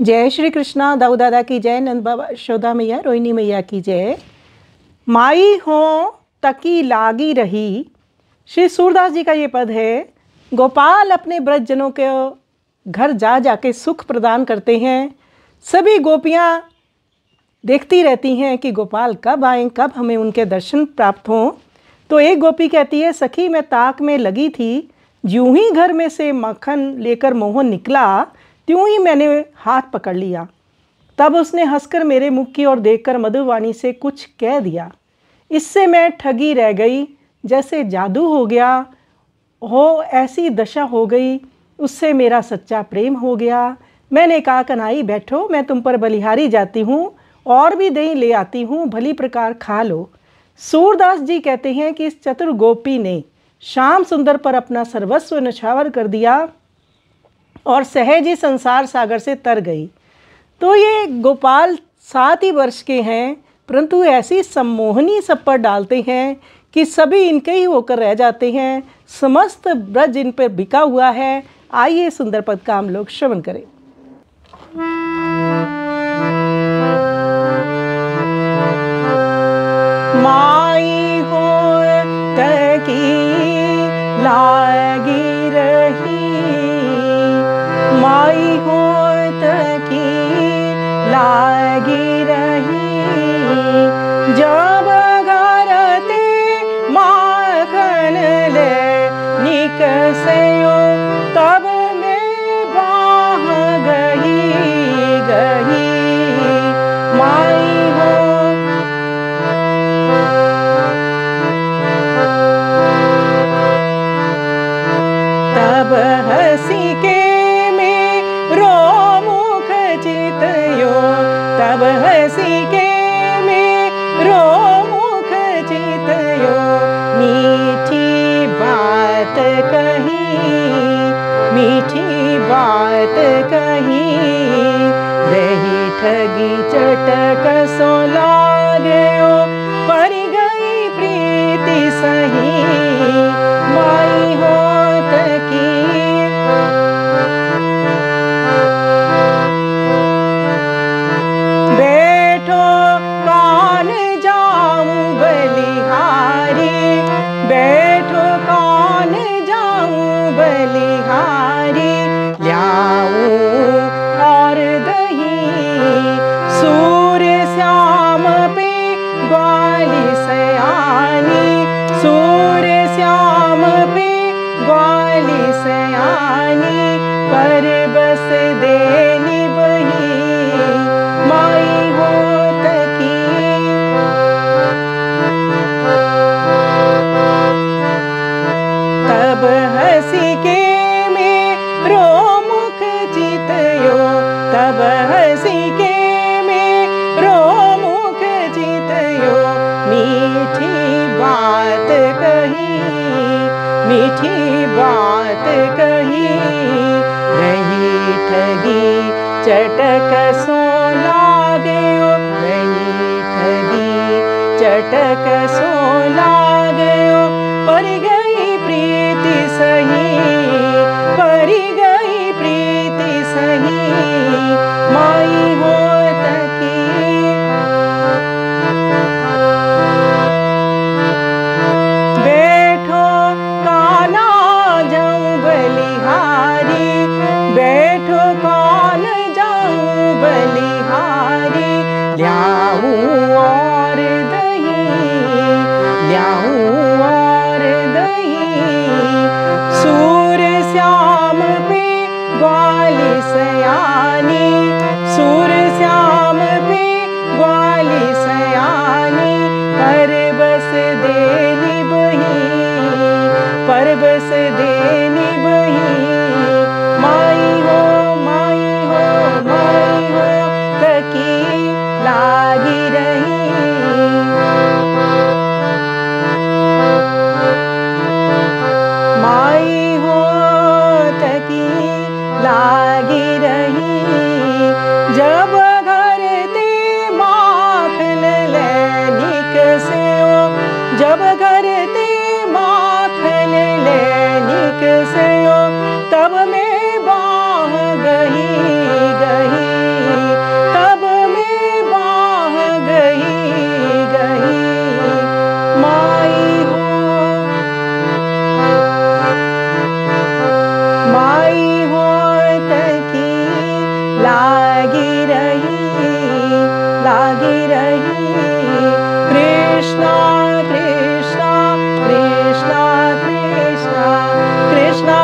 जय श्री कृष्णा। दाऊ दादा की जय, नंद बाबा यशोदा मैया, रोहिणी मैया की जय। माई हो तकी लागी रही, श्री सूरदास जी का ये पद है। गोपाल अपने ब्रजजनों के घर जा जाके सुख प्रदान करते हैं। सभी गोपियाँ देखती रहती हैं कि गोपाल कब आएँ, कब हमें उनके दर्शन प्राप्त हों। तो एक गोपी कहती है, सखी मैं ताक में लगी थी, यूं ही घर में से मक्खन लेकर मोहन निकला, त्यों ही मैंने हाथ पकड़ लिया। तब उसने हंसकर मेरे मुख की ओर देखकर मधुवाणी से कुछ कह दिया। इससे मैं ठगी रह गई, जैसे जादू हो गया हो, ऐसी दशा हो गई। उससे मेरा सच्चा प्रेम हो गया। मैंने कहा, कन्हई बैठो, मैं तुम पर बलिहारी जाती हूँ, और भी दही ले आती हूँ, भली प्रकार खा लो। सूरदास जी कहते हैं कि इस चतुर गोपी ने श्याम सुंदर पर अपना सर्वस्व न्यौछावर कर दिया और सहज ही संसार सागर से तर गई। तो ये गोपाल 7 ही वर्ष के हैं, परंतु ऐसी सम्मोहनी सब पर डालते हैं कि सभी इनके ही होकर रह जाते हैं। समस्त ब्रज इन पर बिका हुआ है। आइए सुंदर पद का हम लोग श्रवण करें। माई हो तकी लागी रही, माई हो तकी लागी रही, जब घरते माखन ले निकसयो, तब मैं बाह गई गई। माई हो तब हंसी के मेरो मुख चितयो, तब हंसी के मेरो मुख चितयो, मीठी बात कही, मीठी बात कही, रही ठगी चटक सो लागयो, पर गई प्रीति सही। माई हो तकी बैठो कान जाऊं बलिहारी, बैठो कान जाऊं बलिहारी, ल्याऊं और दही सूर्य श्याम पे ग्वाली सयानी, सूर्य श्याम पे ग्वाली सयानी, पर बस देनी बही। माई हो तकी तब हंसी के मेरो मुख चितयो, तब हंसी के मेरो मुख चितयो, मीठी बात कही, मीठी बात कही, रही ठगी चटक सो लागयो, रही ठगी चटक सो लागयो, पर गई प्रीति सही, पर गई प्रीति सही। माई हो तकी बैठो काना जाऊं बलिहारी, बैठो कान जाऊं बलिहारी, ल्याऊं और दही, ल्याऊं लागी रही, लागी रही। कृष्णा कृष्णा कृष्णा कृष्णा कृष्णा